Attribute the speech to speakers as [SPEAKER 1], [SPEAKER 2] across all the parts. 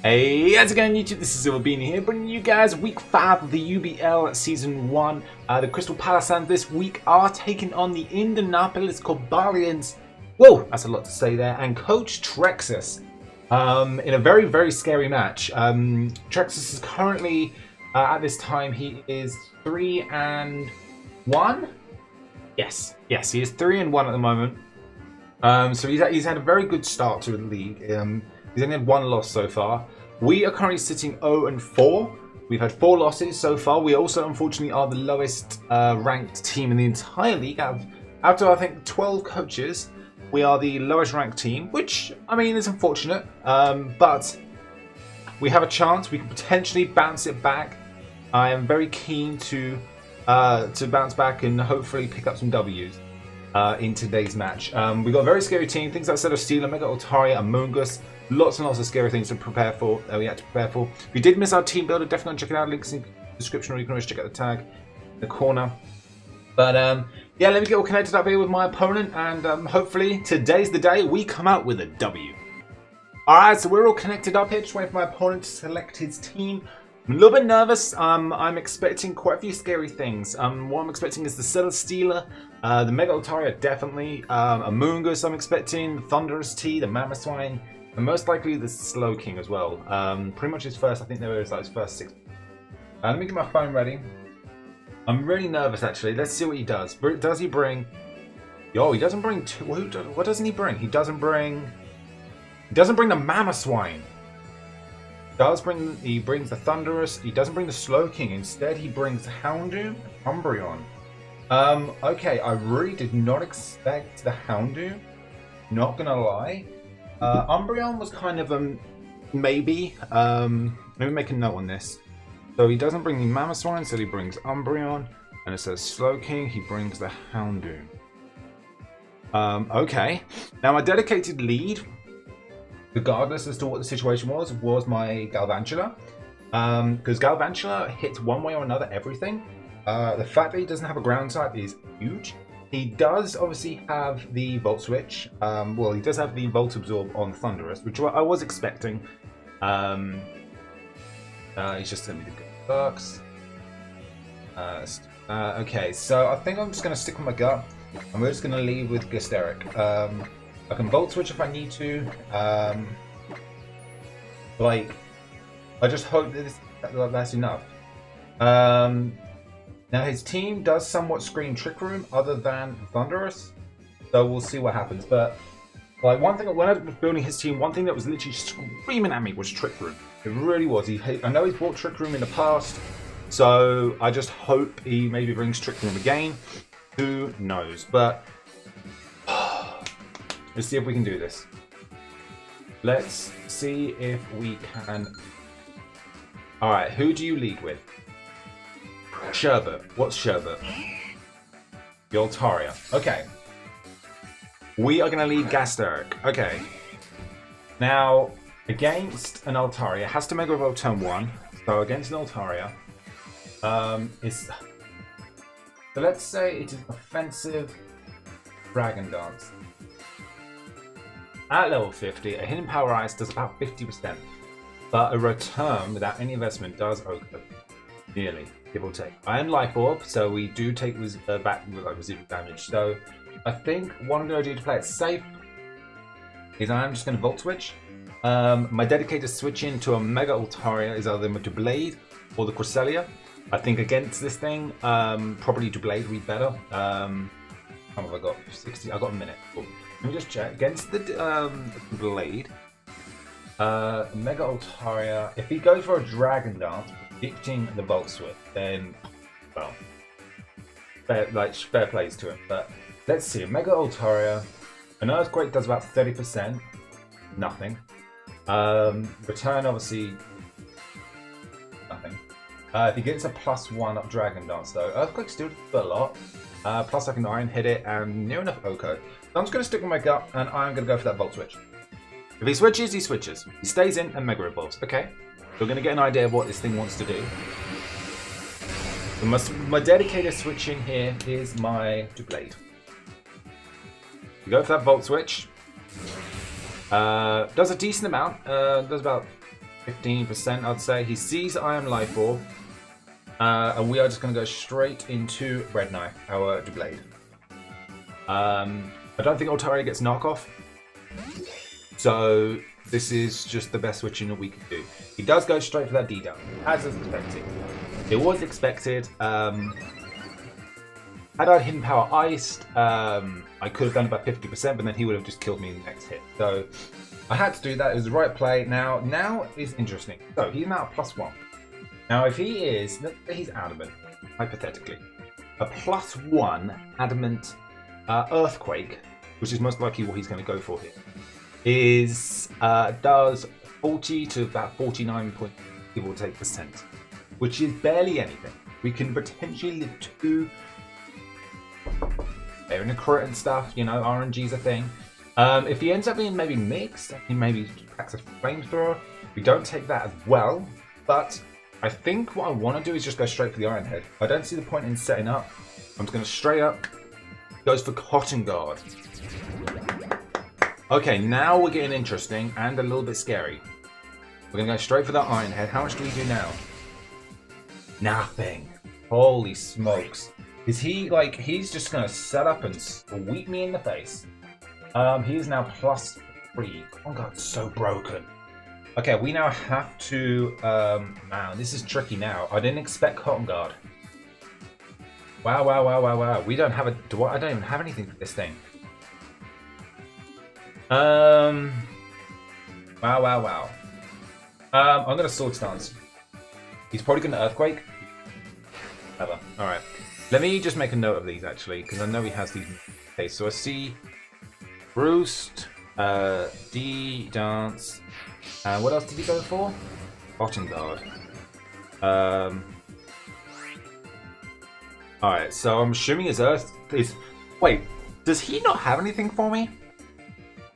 [SPEAKER 1] Hey, how's it going YouTube? This is SilverBeanie here, bringing you guys week 5 of the UBL Season 1. The CRYSTAL PALOSSANDS this week are taking on the Indianapolis Colbalions. Whoa, that's a lot to say there. And Coach Trexus in a very, very scary match. Trexus is currently, at this time, he is 3-1. Yes, he is 3-1 at the moment. So he's had a very good start to the league. He's only had one loss so far. We are currently sitting 0-4. We've had 4 losses so far. We also, unfortunately, are the lowest ranked team in the entire league. After I think 12 coaches, we are the lowest ranked team, which I mean is unfortunate. But we have a chance. We can potentially bounce it back. I am very keen to bounce back and hopefully pick up some W's in today's match. We've got a very scary team. Things like Celesteela, Mega Altaria, Among Us. Lots and lots of scary things to prepare for. We had to prepare for. If you did miss our team builder, definitely check it out. Links in the description, or you can always check out the tag in the corner. But yeah, let me get all connected up here with my opponent, and hopefully today's the day we come out with a W. Alright, so we're all connected up here. Just waiting for my opponent to select his team. I'm a little bit nervous. I'm expecting quite a few scary things. What I'm expecting is the Celesteela, the Mega Altaria, definitely. Among Us, I'm expecting. The Thunderous T, the Mamoswine. And most likely the Slowking as well. Pretty much his first, I think there was like his first 6. Let me get my phone ready. I'm really nervous actually. Let's see what he does. Does he bring... Yo, he doesn't bring... What doesn't he bring? He doesn't bring the Mamoswine. He brings the Thunderous. He doesn't bring the Slowking. Instead, he brings Houndoom and Umbreon. Okay, I really did not expect the Houndoom. Not gonna lie. Umbreon was kind of a maybe. Let me make a note on this. So he doesn't bring the Mamoswine, so he brings Umbreon, and it says Slowking. He brings the Houndoom. Okay. Now my dedicated lead, regardless as to what the situation was my Galvantula. Because Galvantula hits one way or another everything. The fact that he doesn't have a ground type is huge. He does obviously have the Volt Switch. Well, he does have the Volt Absorb on Thunderous, which I was expecting. He's just telling me the good bucks. Okay, so I think I'm just going to stick with my gut. And we're just going to leave with Gasteric. I can Volt Switch if I need to. Like, I just hope that that's enough. Now his team does somewhat scream Trick Room other than Thunderous, so we'll see what happens. But like one thing, when I was building his team, one thing that was literally screaming at me was Trick Room. It really was. I know he's brought Trick Room in the past, so I just hope he maybe brings Trick Room again. Who knows? But let's see if we can do this. Let's see if we can. All right, who do you lead with? Sherbet. What's Sherbet? The Altaria. Okay. We are going to lead Gasteric. Okay. Now, against an Altaria, it has to Mega Evolve turn 1. So against an Altaria, so let's say it is offensive Dragon Dance. At level 50, a Hidden Power Ice does about 50%. But a return without any investment does okay. Nearly. Give or take. I am Life Orb, so we do take back residual damage. So I think what I'm going to do to play it safe is I am just going to Volt Switch. My dedicated switch into a Mega Altaria is either the Blade or the Cresselia. I think against this thing, probably Blade would be better. How have I got? 60. I got a minute. Cool. Let me just check. Against the Blade, Mega Altaria. If he goes for a Dragon Dance, predicting the Volt Switch, then, well, fair plays to him. But let's see, Mega Altaria, an Earthquake does about 30%, nothing. Return, obviously, nothing. If he gets a +1 up Dragon Dance, though, Earthquake still does a lot. Plus I can Iron Hit it, and near enough Oko. So I'm just going to stick with my gut, and I'm going to go for that Volt Switch. If he switches, he switches. He stays in and Mega Evolves. Okay. We're going to get an idea of what this thing wants to do. My dedicated switch in here is my Blade. You go for that Volt Switch. Does a decent amount. Does about 15%, I'd say. He sees Iron Life Orb. And we are just going to go straight into Red Knight, our Blade. I don't think Altaria gets knockoff. So this is just the best switching that we could do. He does go straight for that D-down, as expected. It was expected. Had I Hidden Power iced, I could have done about 50%, but then he would have just killed me in the next hit. So I had to do that. It was the right play. Now is interesting. So he's now +1. Now if he is, let's say he's adamant, hypothetically, a +1 adamant earthquake, which is most likely what he's going to go for here, is does 40 to about 49 point, give or take, %, which is barely anything. We can potentially live 2. They're in a crit and stuff, you know, RNG's a thing. If he ends up being maybe mixed, he maybe packs a flamethrower. We don't take that as well, but I think what I want to do is just go straight for the Iron Head. I don't see the point in setting up. I'm just going to straight up, goes for Cotton Guard. Okay, now we're getting interesting and a little bit scary. We're going to go straight for that Iron Head. How much do we do now? Nothing. Holy smokes. Is he, like, he's just going to set up and sweep me in the face. He is now +3. Oh god, so broken. Okay, we now have to, man, this is tricky now. I didn't expect Cotton Guard. Wow. We don't have a, I don't even have anything for this thing. Wow. I'm going to Sword Stance. He's probably going to Earthquake. Ever. Alright. Let me just make a note of these, actually, because I know he has these. Okay, so I see Roost, D, Dance. What else did he go for? Cotton Guard. Alright, so I'm assuming his Earth is... Wait, does he not have anything for me?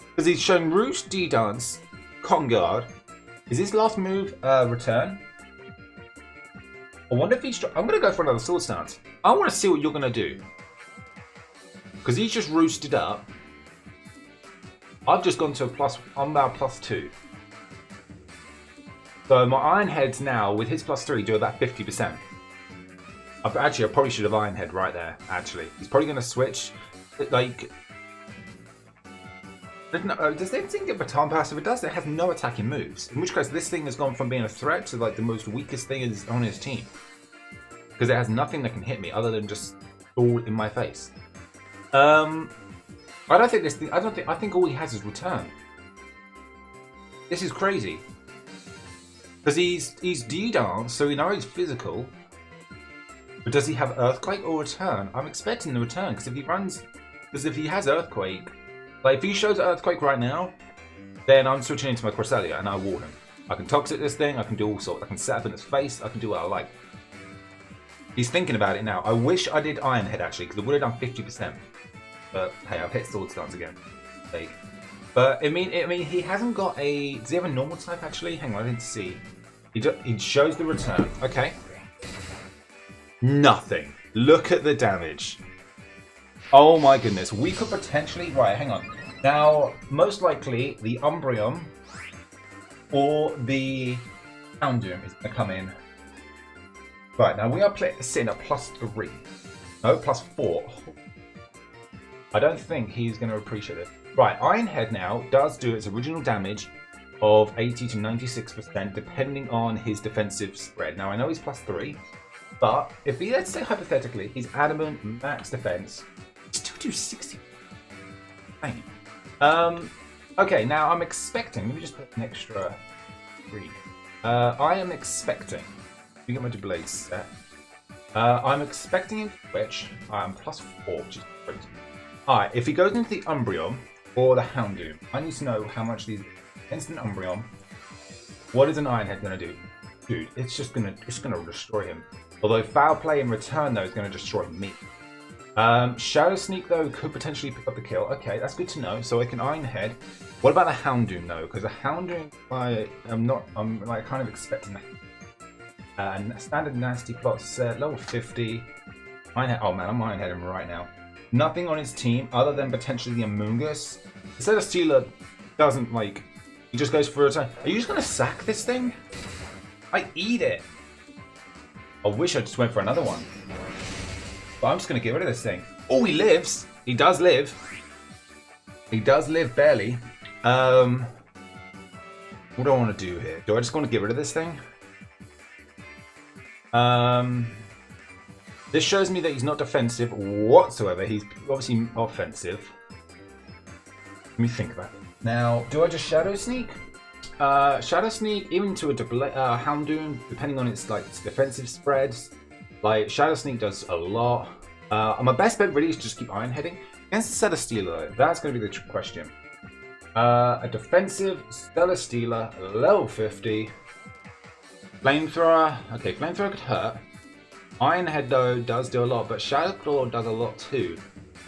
[SPEAKER 1] Because he's shown Roost, D, Dance, Cotton Guard. Is his last move Return? I wonder if he's... I'm going to go for another Sword Stance. I want to see what you're going to do. Because he's just roosted up. I've just gone to a plus... I'm now +2. So my Iron Heads now, with his +3, do about 50%. Actually, I probably should have Iron Head right there, actually. He's probably going to switch. Like... does this thing get Baton Pass? If it does, it has no attacking moves. In which case, this thing has gone from being a threat to like the most weakest thing on his team. Because it has nothing that can hit me other than just all in my face. I don't think this thing... I think all he has is Return. This is crazy. Because he's D-Dance, so we know he's physical. But does he have Earthquake or Return? I'm expecting the Return, because if he runs... Because if he has Earthquake... Like, if he shows Earthquake right now, then I'm switching into my Cresselia and I ward him. I can Toxic this thing, I can do all sorts. I can set up in his face, I can do what I like. He's thinking about it now. I wish I did Iron Head, actually, because it would have done 50%. But, hey, I've hit Sword Stance again. But, I mean, he hasn't got a... Does he have a normal type, actually? Hang on, I didn't see. He shows the Return. Okay. Nothing. Look at the damage. Oh my goodness, we could potentially... Right, hang on. Now, most likely, the Umbreon or the Houndoom is going to come in. Right, now we are sitting at +3. No, +4. I don't think he's going to appreciate it. Right, Iron Head now does do its original damage of 80 to 96%, depending on his defensive spread. Now, I know he's +3, but if he, let's say hypothetically, he's Adamant, max defense... Still do 60. Dang. Okay, now I'm expecting. Let me just put an extra 3. I am expecting. Let me get my blade set. I'm expecting him to switch. I'm +4, which is crazy. Alright, if he goes into the Umbreon or the Houndoom, I need to know how much these instant Umbreon. What is an Iron Head gonna do? Dude, it's gonna destroy him. Although Foul Play in return though is gonna destroy me. Shadow Sneak though could potentially pick up the kill. Okay, that's good to know. So I can Iron Head. What about the Houndoom though? Because the Houndoom, I'm like kind of expecting that. Standard Nasty Plot set, level 50. Iron Head. Oh man, I'm Iron Heading right now. Nothing on his team other than potentially the Amoonguss. The Celesteela doesn't like He just goes for a turn. Are you just going to sack this thing? I eat it. I wish I just went for another one. But I'm just going to get rid of this thing. Oh, he lives. He does live. He does live barely. What do I want to do here? Do I just want to get rid of this thing? This shows me that he's not defensive whatsoever. He's obviously offensive. Let me think about it. Now, do I just Shadow Sneak? Shadow Sneak, even to a Houndoom, depending on its like its defensive spreads. Like Shadow Sneak does a lot. My best bet really is just keep Iron Heading against the Stellar Stealer. That's going to be the question. A defensive Stellar Stealer, level 50. Flamethrower. Okay, Flamethrower could hurt. Iron Head though does do a lot, but Shadow Claw does a lot too.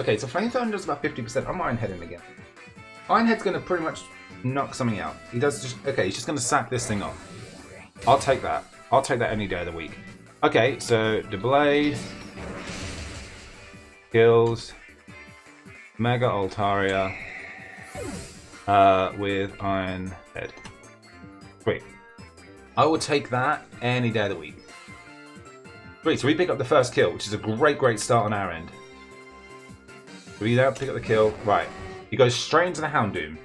[SPEAKER 1] Okay, so Flamethrower does about 50%. I'm Iron Heading again. Iron Head's going to pretty much knock something out. He does just okay. He's just going to sack this thing off. I'll take that. I'll take that any day of the week. Okay, so the blade kills Mega Altaria with Iron Head. Sweet. I will take that any day of the week. Sweet. So we pick up the first kill, which is a great start on our end. We now pick up the kill. Right. He goes straight into the Houndoom.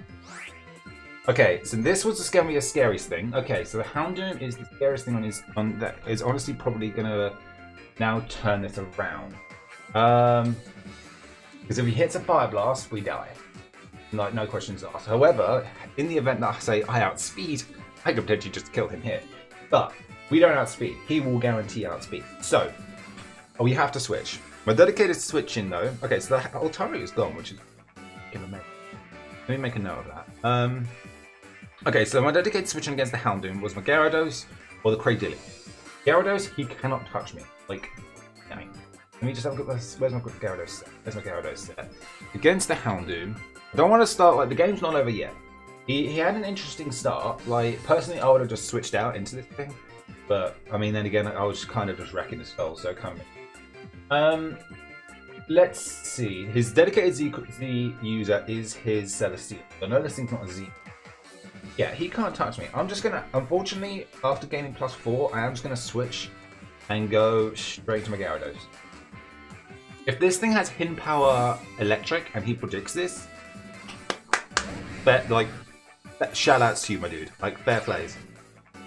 [SPEAKER 1] Okay, so this was the scariest thing. Okay, so the Houndoom is the scariest thing that is honestly probably gonna now turn this around. Because if he hits a Fire Blast, we die. Like, no questions asked. However, in the event that I say I outspeed, I could potentially just kill him here. But we don't outspeed. He will guarantee outspeed. So we have to switch. My dedicated switching though. Okay, so the Altaria is gone, which is. Let me make a note of that. Okay, so my dedicated switching against the Houndoom was my Gyarados or the Cradily. Gyarados, he cannot touch me. Like, I mean, let me just have a look at this. Where's my Gyarados set? There's my Gyarados set. Against the Houndoom, I don't want to start, like, the game's not over yet. He had an interesting start. Like, personally, I would have just switched out into this thing. But, I mean, then again, I was kind of just wrecking the spell, so come in. Let's see. His dedicated Z user is his Celestial. I know this thing's not a Z. Yeah, he can't touch me. I'm just gonna, unfortunately, after gaining +4, I am just gonna switch and go straight to my Gyarados. If this thing has Hin Power Electric and he predicts this, shout outs to you, my dude. Like, fair plays.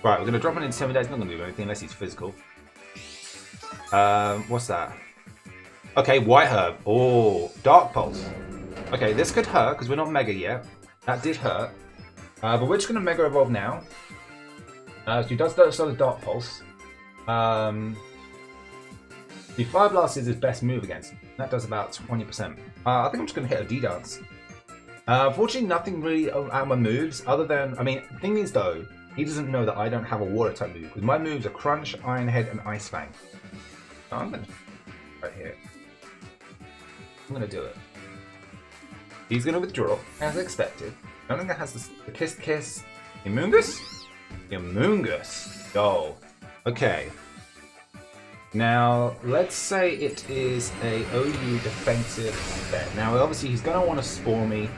[SPEAKER 1] Right, we're gonna drop it in 7 days. Not gonna do anything unless he's physical. What's that? Okay, White Herb. Oh, Dark Pulse. Okay, this could hurt because we're not Mega yet. That did hurt. But we're just going to Mega Evolve now. So he does the Dark Pulse. The Fire Blast is his best move against him. That does about 20%. I think I'm just going to hit a D-Dance. Unfortunately, nothing really out of my moves other than... I mean, the thing is though, he doesn't know that I don't have a Water type move. Because my moves are Crunch, Iron Head, and Ice Fang. So I'm going to... right here. I'm going to do it. He's going to withdraw, as expected. I don't think that has the Kiss. Imungus? Imungus. Oh. Okay. Now, let's say it is a OU defensive bet. Now, obviously, he's going to want to Spore me.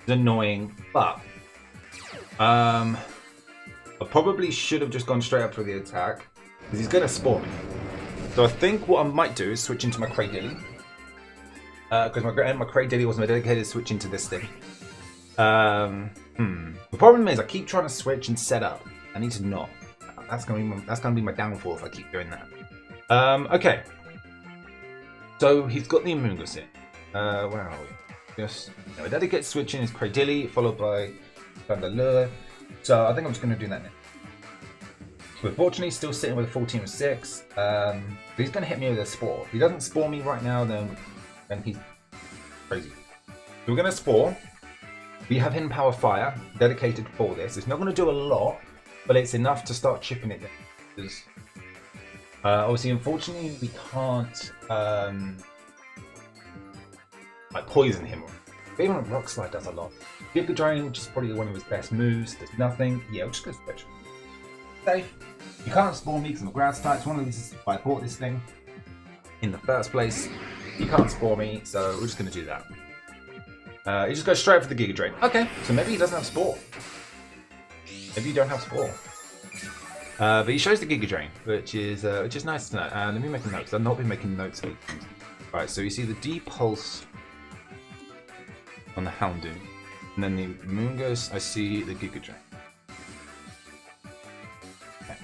[SPEAKER 1] It's annoying, but... I probably should have just gone straight up for the attack. Because he's going to Spore me. So I think what I might do is switch into my Cradily. Because my Cradily was my dedicated switch into this thing. The problem is I keep trying to switch and set up. I need to not. That's gonna be my downfall if I keep doing that. Okay. So he's got the Imungus in. Where are we? Just my dedicated switch in is Cradily, followed by Vandalure. So I think I'm just gonna do that now. So unfortunately, still sitting with a full team of 6. But he's gonna hit me with a Spore. If he doesn't Spore me right now, then he's crazy. So we're gonna Spore. We have Hin Power Fire dedicated for this. It's not going to do a lot, but it's enough to start chipping it down. Because, obviously, unfortunately, we can't like poison him. Even a Rock Slide does a lot. Giga Drain, which is probably one of his best moves, does nothing. Yeah, we're just going to switch. Safe. You can't Spawn me because I'm a Grass type. It's one of the reasons why I bought this thing in the first place. You can't Spawn me, so we're just going to do that. He just goes straight for the Giga Drain. Okay, so maybe he doesn't have Spore. Maybe you don't have Spore. But he shows the Giga Drain, which is nice to know. Let me make a note, because I've not been making notes of things. Right, so you see the D-Pulse on the Houndoom, and then the Moongus, I see the Giga Drain. Okay.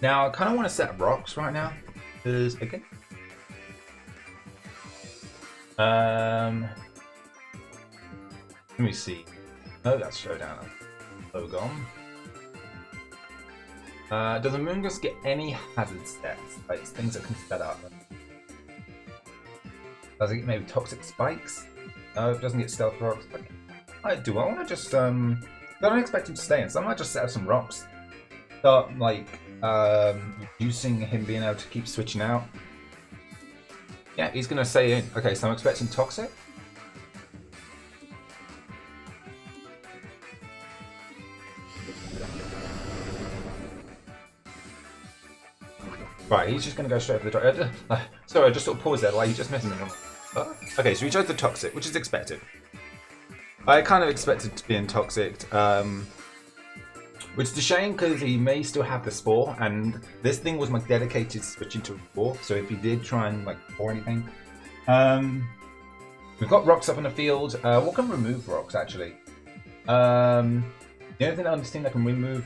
[SPEAKER 1] Now I kind of want to set up rocks right now, because again, let me see. No, that's Showdown. Gone. Does a Moongus get any hazard stats? Like things that can set up? Does it get maybe toxic spikes? No, it doesn't get stealth rocks. Okay. I want to just I don't expect him to stay in, so I might just set up some rocks. Start like reducing him being able to keep switching out. Yeah, he's gonna stay in. Okay, so I'm expecting toxic. Right, he's just going to go straight for the toxic. Sorry, I just sort of paused there while he just messing me. Okay, so he chose the toxic, which is expected. I kind of expected to be in toxic, which is a shame because he may still have the Spore, and this thing was my dedicated switching to a Spore. So if he did try and like Spore anything, we've got rocks up on the field. What can remove rocks actually? The only thing that I can remove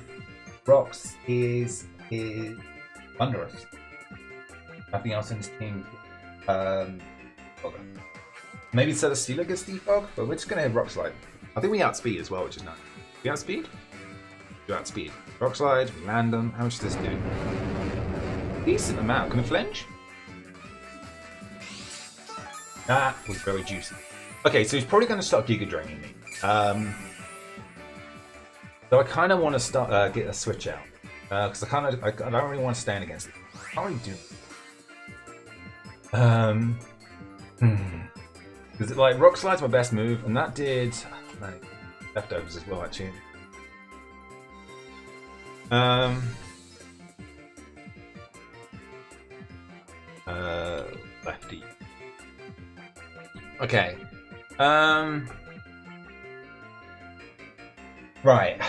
[SPEAKER 1] rocks is Thunderous. Nothing else in this team. Maybe Celesteela gets defog, but we're just gonna hit Rock Slide. I think we outspeed as well, which is nice. We outspeed? We outspeed. Rock Slide, we land them. How much does this do? Decent amount. Can we flinch? That was very juicy. Okay, so he's probably gonna start Giga Draining me. So I kind of want to start get a switch out. Because I don't really want to stand against it. How are you doing? Because like Rock Slide's my best move, and that did like, leftovers as well actually. Lefty. Okay. Right.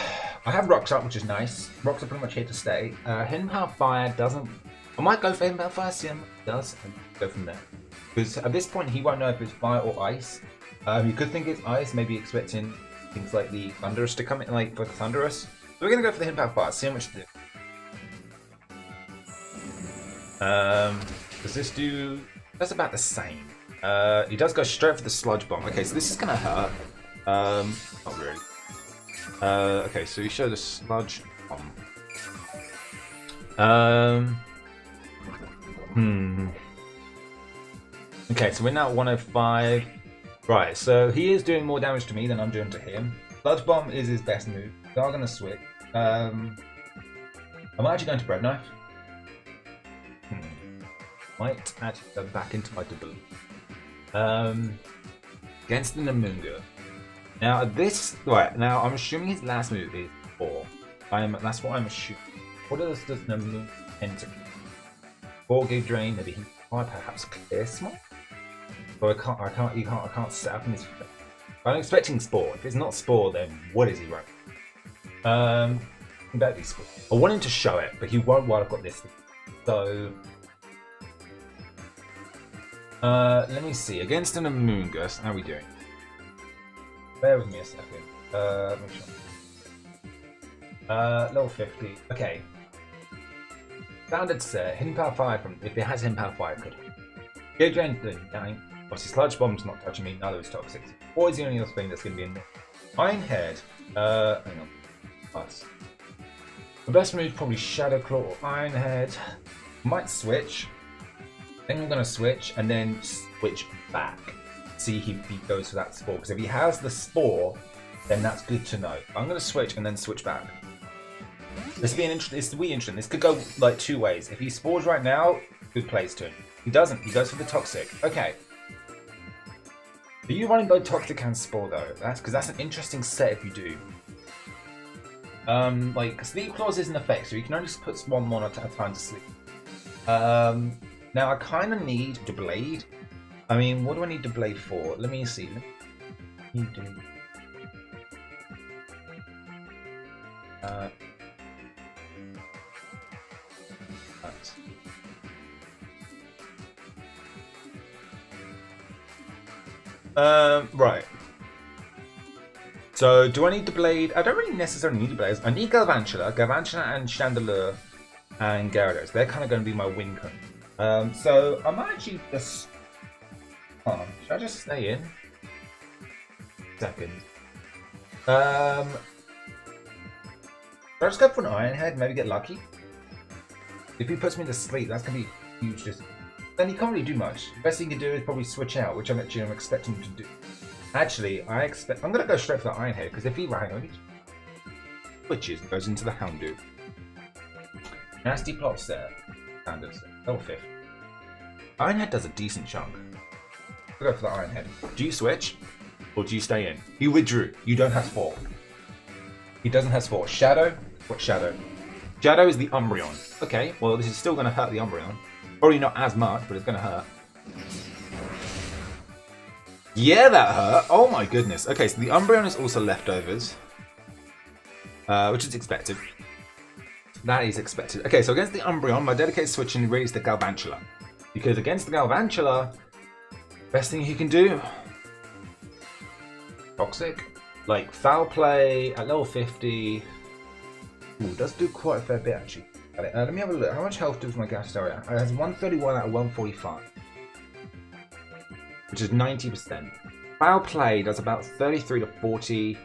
[SPEAKER 1] I have rocks up, which is nice. Rocks are pretty much here to stay. Hidden Power Fire doesn't... I might go for Hidden Power Fire, see how much it does, and go from there. Because at this point, he won't know if it's fire or ice. You could think it's ice, maybe expecting things like the Thunderous to come in, like for the Thunderous. So we're going to go for the Hidden Power Fire, see how much it does. Does this do... That's about the same. He does go straight for the Sludge Bomb. Okay, so this is going to hurt. Not really. Okay, so you show the Sludge Bomb. Okay, so we're now at 105. Right, so he is doing more damage to me than I'm doing to him. Sludge Bomb is his best move. We are going to switch. I'm actually going to Bread Knife. Might actually go back into my double. Against the Namunga. Now this now I'm assuming his last move is 4. That's what I'm assuming. What does Namunga enter? 4 Giga Drain, maybe he might perhaps clear small. But I can't set up in his. I'm expecting Spore. If it's not Spore, then what is he running? He better be Spore. I want him to show it, but he won't while I've got this thing. So let me see. Against an Amoongus, how are we doing? Bear with me a second. Make sure. Level 50. Okay. Standard set. Hidden Power 5 from if it has Hidden Power 5 could. Giga Drain dying. Obviously Sludge Bomb's not touching me, neither is Toxic. Or is the only other thing that's gonna be in there. Iron Head. Hang on. Plus. The best move is probably Shadow Claw or Iron Head. Might switch. I think I'm gonna switch and then switch back. See if he goes for that Spore. Because if he has the Spore, then that's good to know. I'm gonna switch and then switch back. This will be interesting. This could go like 2 ways. If he Spores right now, good plays to him. He doesn't. He goes for the Toxic. Okay. Are you running both Toxic and Spore though? Because that's an interesting set if you do. Like Sleep Clause is an effect, so you can only put one mon at a time to sleep. Now I kind of need the Blade. I mean, what do I need the Blade for? Let me see. Let me do. Right. So, do I need the blade? I don't really necessarily need the blades. I need Galvantula and Chandelure and Gyarados. They're kind of going to be my win cone. So, I might actually just... Oh, should I just stay in? Second. Should I just go for an Iron Head and maybe get lucky? If he puts me to sleep, that's going to be huge. Then he can't really do much. The best thing he can do is probably switch out, which I'm expecting him to do. Actually, I'm going to go straight for the Iron Head, because if he switches, goes into the Houndoom. Nasty plots there. Standard set. Level 5. Iron Head does a decent chunk. I'll go for the Iron Head. Do you switch? Or do you stay in? He withdrew. You don't have sport. He doesn't have sport. Shadow? What Shadow? Shadow is the Umbreon. Okay, well this is still going to hurt the Umbreon. Probably not as much, but it's going to hurt. Yeah, that hurt. Oh my goodness. Okay, so the Umbreon is also leftovers. Which is expected. That is expected. Okay, so against the Umbreon, my dedicated switching really is the Galvantula. Because against the Galvantula, best thing he can do... Toxic. Like, Foul Play at level 50. Ooh, does do quite a fair bit actually. Let me have a look. How much health does my gas area? It has 131 out of 145. Which is 90%. Foul Play does about 33 to 40.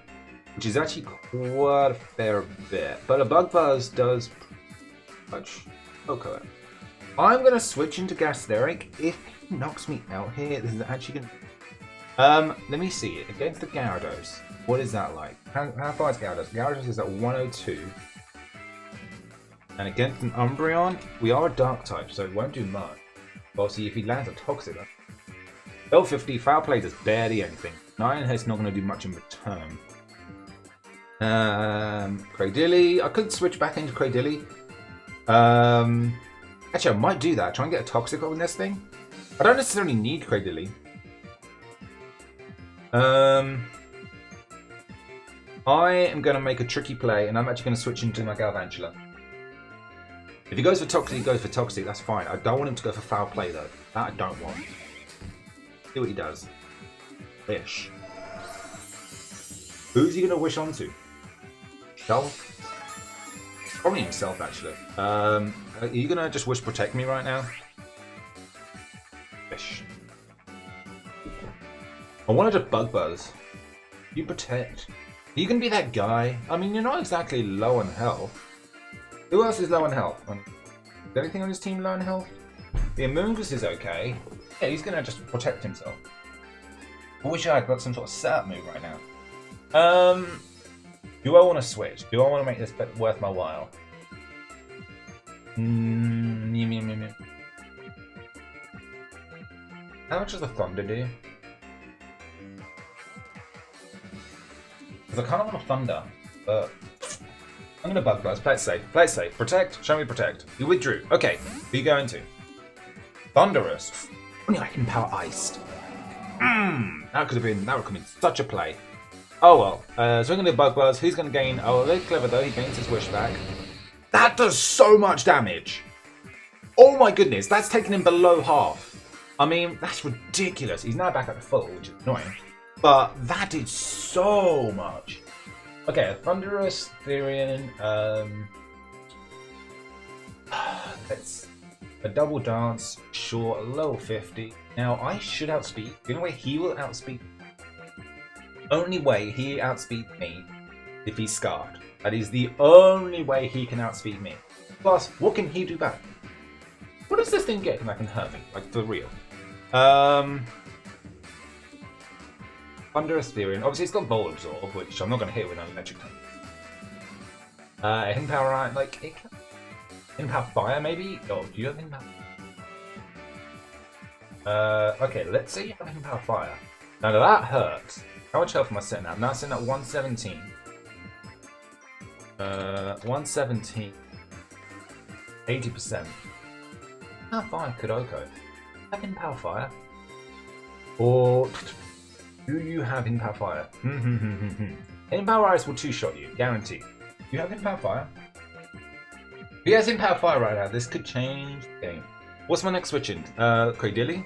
[SPEAKER 1] Which is actually quite a fair bit. But a Bug Buzz does much. Okay. I'm going to switch into Gasteric. If he knocks me out here, this is actually going to... let me see it. Against the Gyarados. What is that like? How far is Gyarados? Gyarados is at 102. And against an Umbreon, we are a Dark type, so it won't do much. But obviously, if he lands a Toxic, level 50, Foul Play does barely anything. Iron Head's not going to do much in return. Cradilly. I could switch back into Cradilly. Actually, I might do that. Try and get a Toxic on this thing. I don't necessarily need Cradilly. I am going to make a tricky play, and I'm actually going to switch into my Galvantula. If he goes for Toxic, he goes for Toxic. That's fine. I don't want him to go for Foul Play, though. That I don't want. See what he does. Wish. Who's he going to wish onto? Self? Probably himself, actually. Are you going to just wish protect me right now? Wish. I wanted a Bug Buzz. You protect. Are you going to be that guy? I mean, you're not exactly low on health. Who else is low on health? Is there anything on his team low on health? The Amoonguss is okay. Yeah, he's going to just protect himself. I wish I had got some sort of setup move right now. Do I want to switch? Do I want to make this worth my while? How much does the Thunder do? Because I kind of want a Thunder, but I'm going to Bug Buzz. Play it safe. Play it safe. Protect. Show me protect. You withdrew. Okay. Who are you going to? Thunderous. Only I can power iced. That would have been such a play. Oh well. So we're going to do Bug Buzz. Who's going to gain? Oh, they're clever though. He gains his wish back. That does so much damage. Oh my goodness. That's taking him below half. I mean, that's ridiculous. He's now back at the full, which is annoying. But that did so much. Okay, a Thunderous, Therian, let's a Double Dance, sure, level 50. Now I should outspeed. The only way he will outspeed, only way he outspeeds me if he's scarred. That is the only way he can outspeed me. Plus, what can he do back? What does this thing get that can hurt me? Like for real? Thunderous Therian. Obviously, it's got Volt Absorb, which I'm not going to hit with an electric type. Hidden Power, like it can... Hidden Power Fire, maybe? Oh, do you have Hidden Power? Okay, let's say you have Hidden Power Fire. Now that hurts. How much health am I sitting at? Now I'm sitting at 117. 117. 80%. How far could I go? Have Hidden Power Fire? Or... do you have Hidden Power Fire? Hidden Power Ice will two-shot you, guaranteed. You have Empower Fire? If he has Empower Fire right now, this could change the game. What's my next switch in? Cradilly?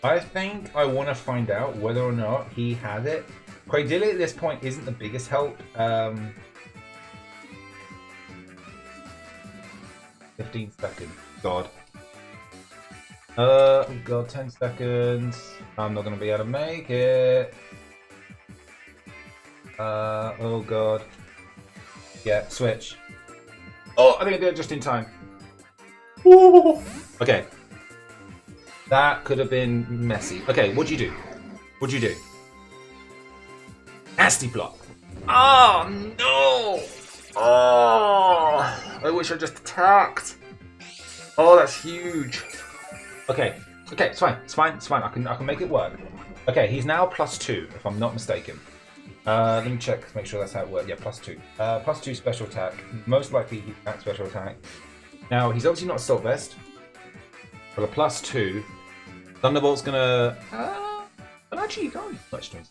[SPEAKER 1] I think I want to find out whether or not he has it. Cradilly at this point isn't the biggest help. 15 seconds. God. God, 10 seconds. I'm not going to be able to make it. Oh God. Yeah, switch. Oh, I think I did it just in time. Ooh. Okay. That could have been messy. Okay, what'd you do? What'd you do? Nasty block. Oh, no! Oh, I wish I just attacked. Oh, that's huge. Okay, okay, it's fine, it's fine, it's fine. I can make it work. Okay, he's now +2, if I'm not mistaken. Let me check to make sure that's how it works. Yeah, +2. +2 special attack. Most likely he's at special attack. Now, he's obviously not Assault Vest. But a +2. Thunderbolt's gonna... but actually, you can't do much to him.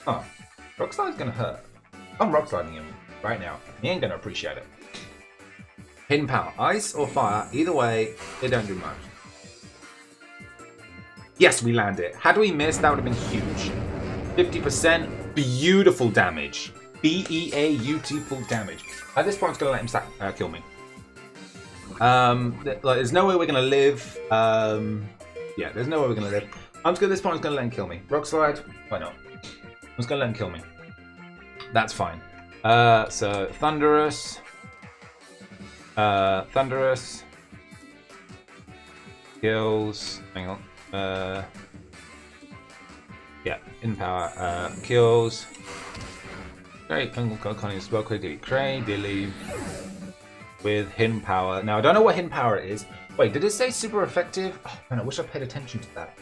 [SPEAKER 1] Oh, Rock Slide's gonna hurt. I'm Rock Sliding him right now. He ain't gonna appreciate it. Hidden Power. Ice or Fire. Either way, they don't do much. Yes, we land it. Had we missed, that would have been huge. 50%. Beautiful damage. B-E-A-U-T-ful damage. At this point, I'm going to let him kill me. There's no way we're going to live. Yeah, there's no way we're going to live. At this point, I'm going to let him kill me. Rock Slide? Why not? I'm just going to let him kill me. That's fine. So, Thunderous. Thunderous. Kills. Hang on. Yeah, in power. Kills. Great. Conning spell quickly. Cradilly. With hidden power. Now, I don't know what hidden power it is. Wait, did it say super effective? Oh, man, I wish I paid attention to that.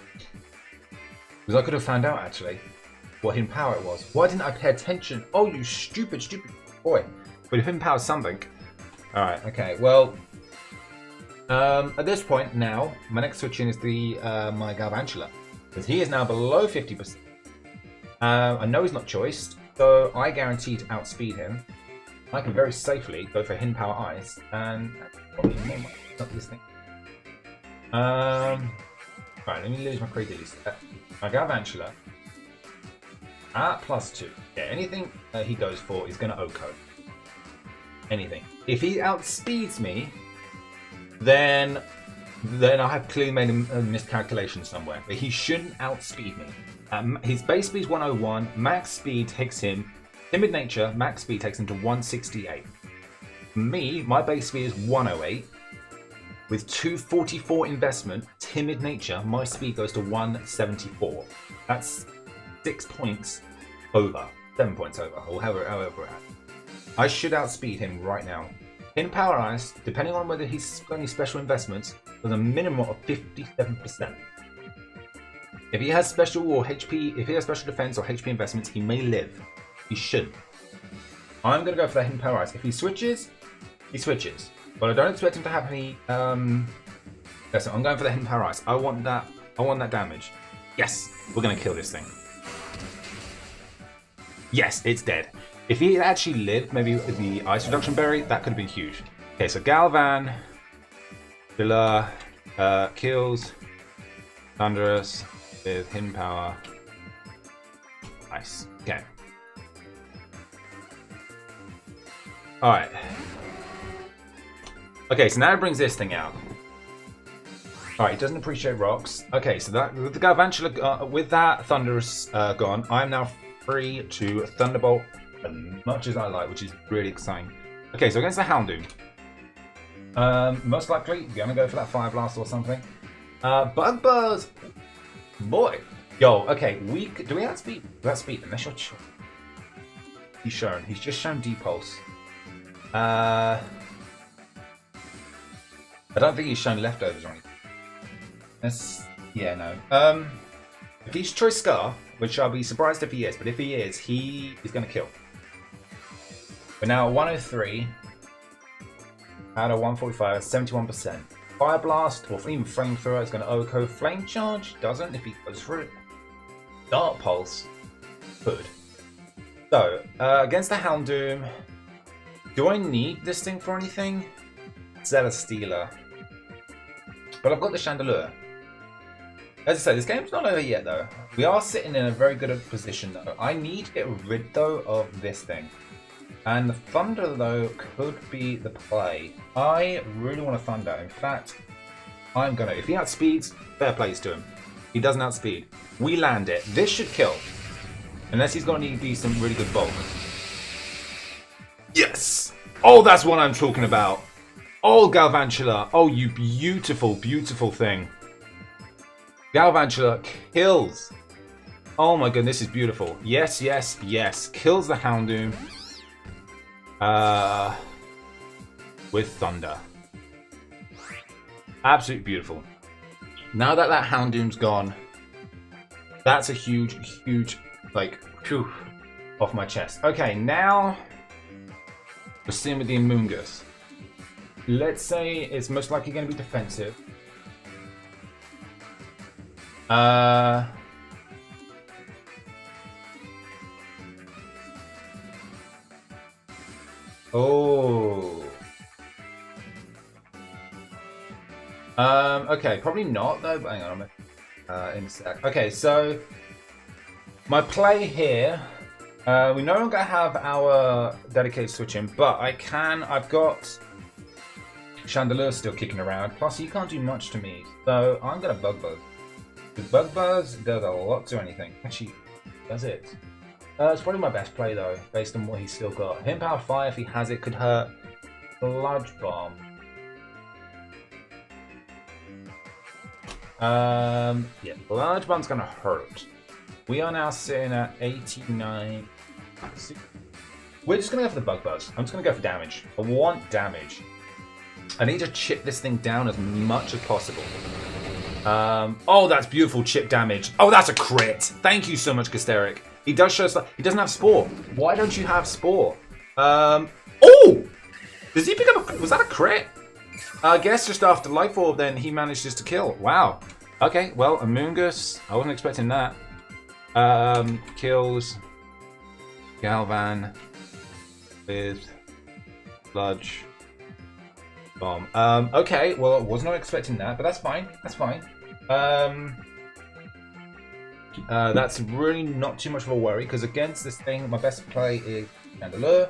[SPEAKER 1] Because I could have found out, actually, what hidden power it was. Why didn't I pay attention? Oh, you stupid, stupid boy. But hidden power is something. Alright, okay. Well, at this point now, my next switch in is the my Galvantula. Because he is now below 50%. I know he's not choiced, so I guarantee to outspeed him. I can very safely go for Hidden Power Ice, and that's probably more money, not this thing. Right, let me lose my Cradilly set. My Galvantula at +2. Yeah, anything he goes for is going to OHKO. Anything. If he outspeeds me, then I have clearly made a miscalculation somewhere. But he shouldn't outspeed me. His base speed is 101. Max speed takes him. Timid nature, max speed takes him to 168. Me, my base speed is 108. With 244 investment, timid nature, my speed goes to 174. That's 6 points over. 7 points over, or however we're at. I should outspeed him right now. In Power Ice, depending on whether he's got any special investments, there's a minimum of 57%. If he has special or HP, if he has special defense or HP investments, he may live. He shouldn't. I'm going to go for that Hidden Power Ice. If he switches, he switches. But I don't expect him to have any. Listen, I'm going for the Hidden Power Ice. I want that. I want that damage. Yes, we're going to kill this thing. Yes, it's dead. If he had actually lived, maybe with the Ice Reduction Berry, that could have been huge. Okay, so Galvan, Villa, kills, Thunderous with Hidden Power, Ice. Okay. Alright. Okay, so now it brings this thing out. Alright, it doesn't appreciate rocks. Okay, so that with the Galvantula, with that Thunderous gone, I'm now free to Thunderbolt as much as I like, which is really exciting. Okay, so against the Houndoom, most likely you're gonna go for that Fire Blast or something. Bug Buzz, boy, yo. Okay, do we outspeed? Do outspeed? Unless you're he's shown. He's just shown Depulse. I don't think he's shown Leftovers or anything. Yeah, no. If he's Choice Scar, which I'll be surprised if he is, but if he is going to kill. We're now at 103 out of 145, 71%. Fire Blast or even Flamethrower is going to OHKO. Flame Charge doesn't if he goes through it. Dark Pulse could. So, against the Houndoom, do I need this thing for anything? Celesteela. But I've got the Chandelure. As I say, this game's not over yet though. We are sitting in a very good position though. I need to get rid though of this thing. And the Thunder though could be the play. I really want to Thunder. In fact, I'm gonna. If he outspeeds, fair plays to him. He doesn't outspeed. We land it. This should kill. Unless he's got any decent, really good bulk. Yes! Oh, that's what I'm talking about. Oh, Galvantula. Oh, you beautiful, beautiful thing. Galvantula kills. Oh my goodness, this is beautiful. Yes, yes, yes. Kills the Houndoom. With Thunder. Absolutely beautiful. Now that that Houndoom's gone, that's a huge, huge, like, whew, off my chest. Okay, now we're seeing with the Amoonguss. Let's say it's most likely going to be defensive. Oh. Okay, probably not though, but hang on in a sec. Okay, so my play here, we no longer have our dedicated switching, but I've got Chandelure still kicking around, plus he can't do much to me, so I'm gonna Bug Buzz. Because Bug Buzz does a lot to anything. Actually, does it? It's probably my best play though, based on what he's still got. Him Power Fire, if he has it, could hurt. Sludge Bomb. Yeah, Sludge Bomb's gonna hurt. We are now sitting at 89. We're just gonna go for the Bug Buzz. I'm just gonna go for damage. I want damage. I need to chip this thing down as much as possible. Oh, that's beautiful chip damage. Oh, that's a crit. Thank you so much, Gasteric. He does show stuff. He doesn't have Spore. Why don't you have Spore? Oh! Does he pick up a... Was that a crit? I guess just after Life Orb, then he manages to kill. Wow. Okay, well, Amoonguss. I wasn't expecting that. Kills Galvan with Sludge Bomb. Okay, well, I was not expecting that, but that's fine. That's fine. That's really not too much of a worry, because against this thing, my best play is Chandelure.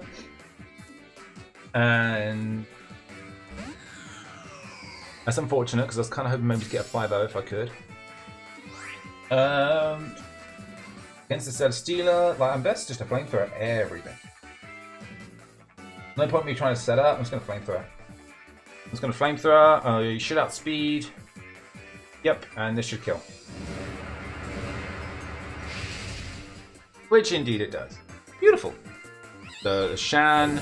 [SPEAKER 1] And that's unfortunate, because I was kind of hoping maybe to get a 5-0 if I could. Against the Celesteela, like, I'm best just to flamethrower everything. No point in me trying to set up, I'm just going to flamethrower. I'm just going to flamethrower, you should outspeed. Yep, and this should kill. Which indeed it does. Beautiful. The Shan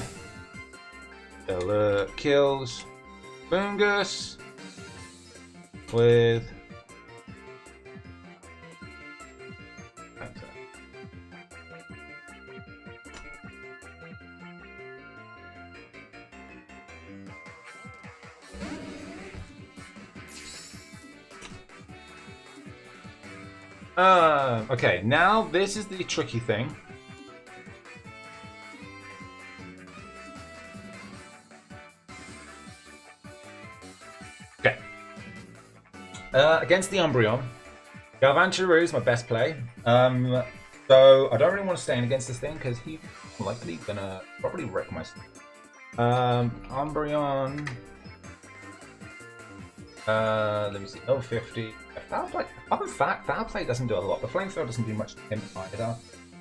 [SPEAKER 1] kills Bungus with okay, now this is the tricky thing. Okay. Against the Umbreon, Galvantula is my best play. So I don't really want to stay in against this thing because he's likely gonna probably wreck my stuff. Umbreon. Let me see. Level 50. Foul Play. Other than that, Foul Play doesn't do a lot. The Flamethrower doesn't do much to him either.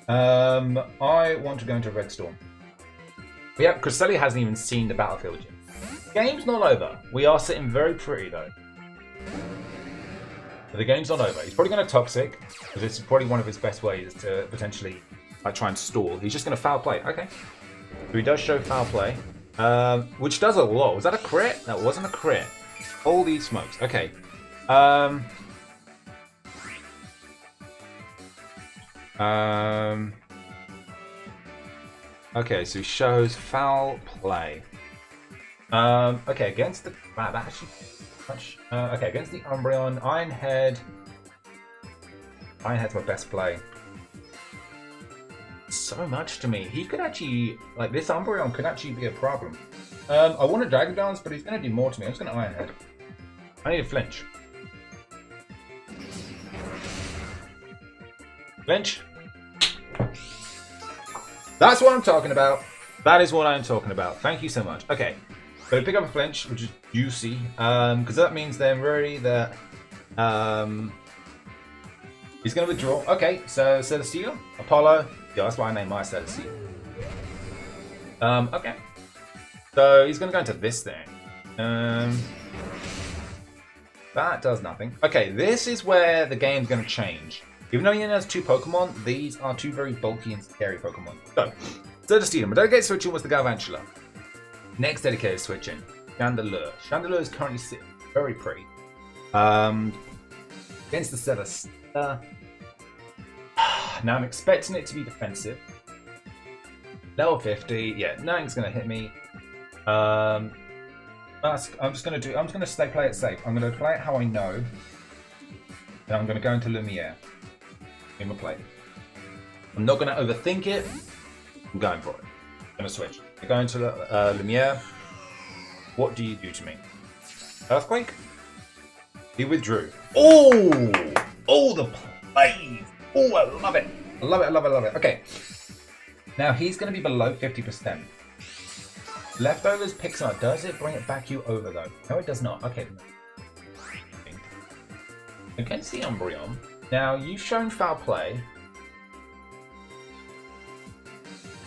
[SPEAKER 1] I want to go into Red Storm. But yeah, KreselleKey hasn't even seen the battlefield yet. The game's not over. We are sitting very pretty though. But the game's not over. He's probably going to Toxic, because it's probably one of his best ways to potentially try and stall. He's just going to Foul Play. Okay. So he does show Foul Play, which does a lot. Was that a crit? That wasn't a crit. Holy smokes. Okay. Okay, so he shows Foul Play. Okay, against the... Wow, that actually... okay, against the Umbreon, Ironhead. Ironhead's my best play. so much to me. He could actually, like, this Umbreon could actually be a problem. I want a Dragon Dance, but he's going to do more to me. I'm just going to Iron Head. I need a flinch. Flinch. That's what I'm talking about. That is what I'm talking about. Thank you so much. Okay. So pick up a flinch, which is juicy. Because that means then really that he's going to withdraw. Okay, so Celesteela, Apollo. Yeah, that's why I named my Celesteela. Okay. So he's going to go into this thing. That does nothing. Okay, this is where the game's going to change. Even though he only has 2 Pokemon, these are 2 very bulky and scary Pokemon. So, Celesteela. My dedicated switching was the Galvantula. Next dedicated switching, Chandelure. Chandelure is currently sitting very pretty. Against the Celesteela. Now I'm expecting it to be defensive. Level 50. Yeah, nothing's going to hit me. I'm just going to play it safe. I'm going to play it how I know. And I'm going to go into Lumiere. In my play. I'm not going to overthink it. I'm going for it. I'm going to switch. I go into Lumiere. What do you do to me? Earthquake? He withdrew. Oh! Oh, the plays! Oh, I love it. I love it, I love it, I love it. Okay. Now, he's going to be below 50%. Leftovers picks up. Does it bring it back you over, though? No, it does not. Okay. Against the Umbreon. Now, you've shown foul play.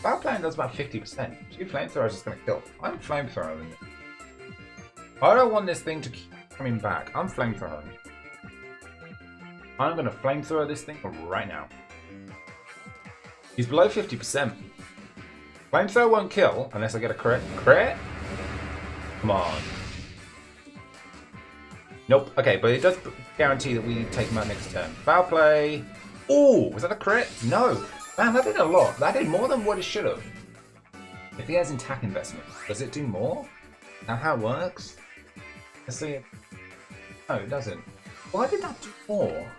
[SPEAKER 1] Foul playing does about 50%. 2 flamethrowers is going to kill. I'm flamethrowing. I don't want this thing to keep coming back. I'm flamethrowing. I'm going to flamethrower this thing right now. He's below 50%. Flamethrower won't kill unless I get a crit. Crit? Come on. Nope. Okay, but it does guarantee that we take him out next turn. Foul play. Oh, was that a crit? No. Man, that did a lot. That did more than what it should have. If he has attack investment, does it do more? Now how it works? Let's see. No, it doesn't. Why did that do more?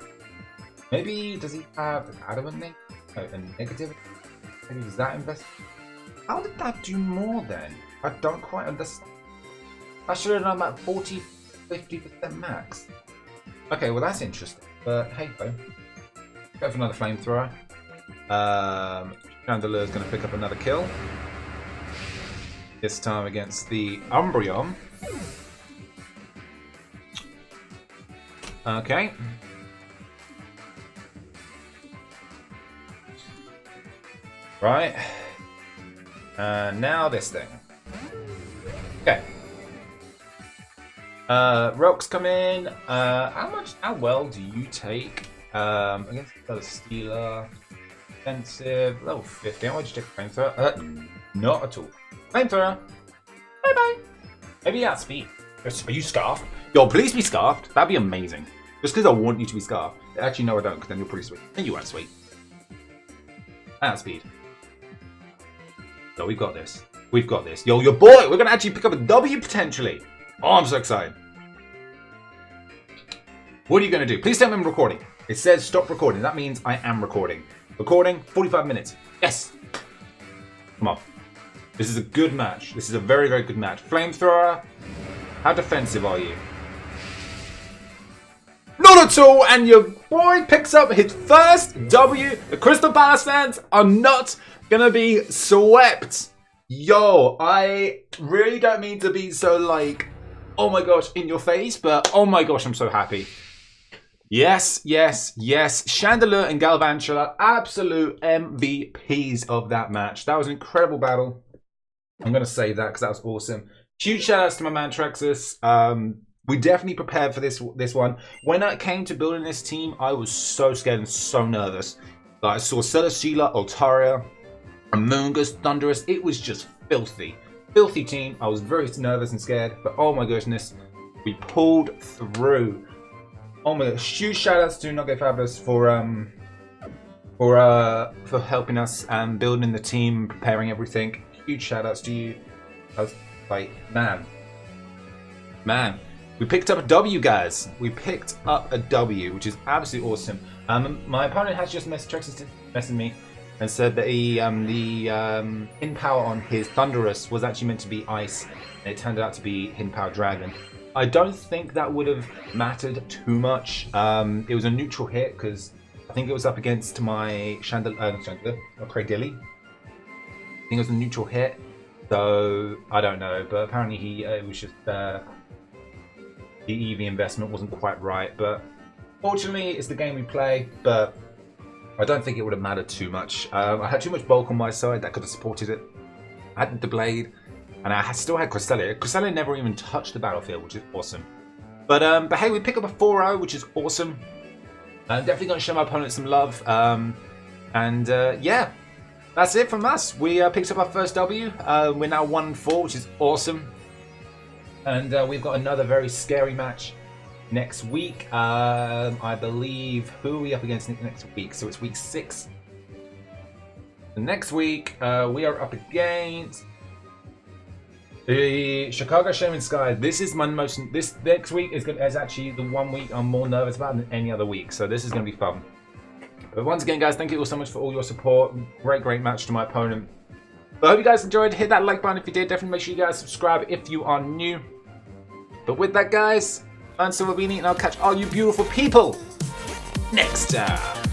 [SPEAKER 1] Maybe does he have an adamant thing? No, a negative? Maybe does that invest? How did that do more then? I don't quite understand. I should have done about 40-50% max. Okay, well that's interesting. But hey ho. Go for another flamethrower. Chandelure is going to pick up another kill. This time against the Umbreon. Okay. Right. And now this thing. Okay. Rocks come in. How well do you take against the Celesteela? Defensive, level 50. How much do you take a flamethrower? Not at all. Flamethrower. Bye bye. Maybe at speed. Are you scarfed? Yo, please be scarfed. That'd be amazing. Just because I want you to be scarfed. Actually, no, I don't, because then you're pretty sweet. And you aren't sweet. At speed. Yo, we've got this. We've got this. Yo, your boy, we're going to actually pick up a W potentially. Oh, I'm so excited. What are you going to do? Please tell me I'm recording. It says stop recording. That means I am recording. Recording, 45 minutes. Yes. Come on. This is a good match. This is a very, very good match. Flamethrower. How defensive are you? Not at all. And your boy picks up his first W. The Crystal Palossans are not going to be swept. Yo, I really don't mean to be so like, oh my gosh, in your face. But oh my gosh, I'm so happy. Yes, yes, yes. Chandelure and Galvantula, absolute MVPs of that match. That was an incredible battle. I'm going to say that because that was awesome. Huge shout outs to my man Trexus. We definitely prepared for this one. When it came to building this team, I was so scared and so nervous. Like, I saw Celesteela, Altaria, Amoonguss, Thundurus. It was just filthy. Filthy team. I was very nervous and scared. But oh my goodness, we pulled through. Oh my god, huge shout outs to Not Go Fabulous for helping us and building the team, preparing everything. Huge shout outs to you. I was like, man, we picked up a W, guys. We picked up a W, which is absolutely awesome. My opponent has just messaged me. and said that the hidden power on his Thunderous was actually meant to be Ice, and it turned out to be hidden power Dragon. I don't think that would have mattered too much. It was a neutral hit because I think it was up against my Cradilly. I think it was a neutral hit, so I don't know. But apparently it was just the EV investment wasn't quite right. But fortunately, it's the game we play. But I don't think it would have mattered too much. I had too much bulk on my side that could have supported it. I had the Blade. And I still had Cresselia. Cresselia never even touched the battlefield, which is awesome. But hey, we pick up a 4-0, which is awesome. I'm definitely going to show my opponent some love. Yeah, that's it from us. We picked up our first W. We're now 1-4, which is awesome. And we've got another very scary match next week. I believe, who are we up against next week? So it's week 6. The next week, we are up against the Chicago Shaman Sky. This is my most. This next week is actually the one week I'm more nervous about than any other week. So this is going to be fun. But once again, guys, thank you all so much for all your support. Great match to my opponent. But I hope you guys enjoyed. Hit that like button if you did. Definitely make sure you guys subscribe if you are new. But with that, guys, I'm SilverBeanie, and I'll catch all you beautiful people next time.